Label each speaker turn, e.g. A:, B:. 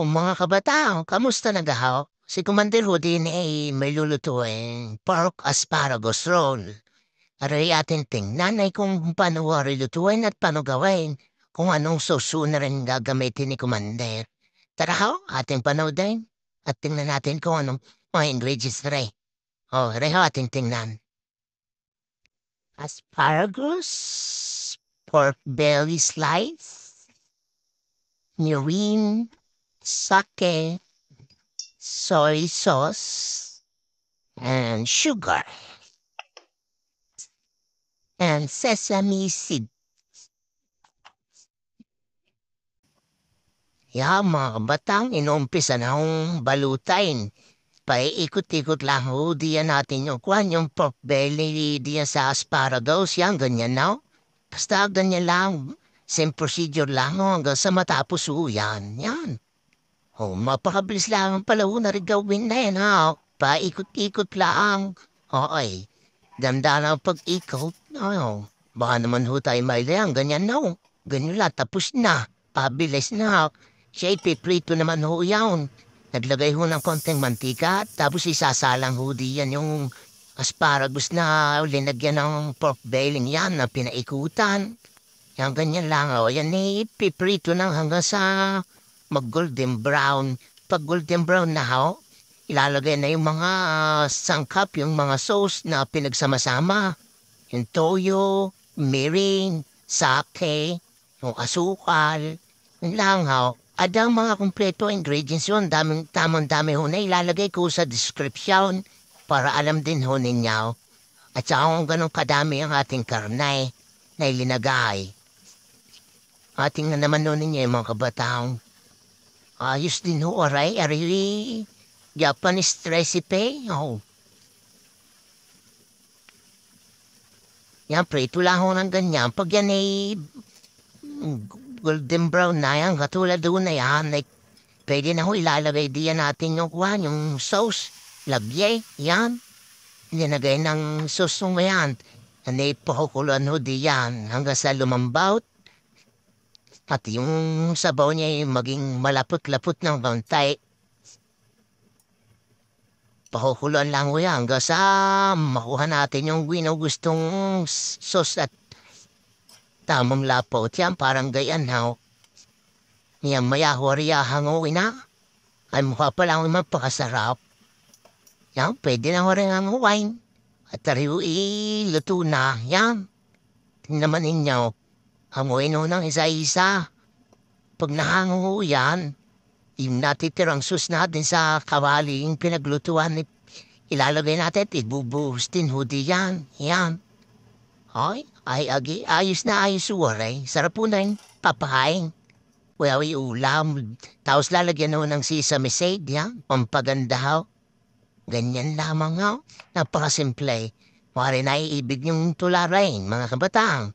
A: Mga kabataan, kamusta nagahaw? Si Commander ho din ay may lulutuin pork asparagus roll. Aray atin tingnan ay kung paano lutuin at paano gawin, kung anong sauce na rin gagamitin ni Commander. Tara ho, ating panoodin at tingnan natin kung anong mga ingredients rin. Rin ho ating tingnan. Asparagus, pork belly slice, mirin, sake, soy sauce, and sugar, and sesame seed. Mga kabatang, inumpisa na akong balutain. Paiikot-ikot lang ho, diyan natin yung kwan, yung pork belly, diyan sa asparagus, yan, ganyan na. Basta ganyan lang, same procedure lang ho, hanggang sa matapos ho, yan. Mapakabilis lang pala ho na rin gawin na yan, ha. Paikot-ikot lang. Okay. Ganda na ang pag-ikot. Baka naman ho tayo mailayang. Ganyan na ho. Ganyan lang. Tapos na. Pabilis na. Siya ipiprito naman ho yan. Naglagay ho ng konting mantika. Tapos isasalang ho diyan yung asparagus na linagyan ng pork belly yan na pinaikutan. Yan ganyan lang ho. Yan ipiprito na hanggang sa mag-golden brown. Pag golden brown na ho, ilalagay na yung mga sangkap, yung mga sauce na pinagsama-sama. Yung toyo, mirin, sake, yung asukal. Yun lang ho. At ang mga kumpleto ingredients yun, tamang-dami ho na ilalagay ko sa description para alam din ho ninyo. At saka kung ganun kadami ang ating karnay na ilinagay. Ating na naman ho ninyo yung mga kabataong. Ayos din ho, aray, Japanese recipe, Yan, prito lang ho ng ganyan. Pag yan ay golden brown na yan, katulad doon na yan, pwede na ho ilalagay diyan natin yung kwan, yung sauce, labye, yan. Linagay ng sauce mo yan. Yan ay pakukulan ho diyan hanggang sa lumambaut. At yung sabaw niya ay maging malapot-lapot ng bantay. Pakukuluan lang ho yan hanggang sa makuha natin yung gustong sauce at tamang lapot. Yan parang gayan ho. Yan maya horiya hanguin na. Ay mukha pa lang mapakasarap. Yan pwede na ho rin ang wine. At tariw luto na. Yan. Tingnan naman ninyo. Hanguin ho ng isa-isa. Pag nahango yan, yung natitirang sus natin sa kawali, yung pinaglutuan, ilalagay natin, ibubuhos din ho diyan. Yan. Ayos na ayos uwaray. Sarap po na yung papahain. Wawi ulam. Tapos lalagyan ho ng sesame seed, yan. Pampaganda ho. Ganyan lamang ho. Napakasimple. Wari na iibig yung tularain, mga kabatang.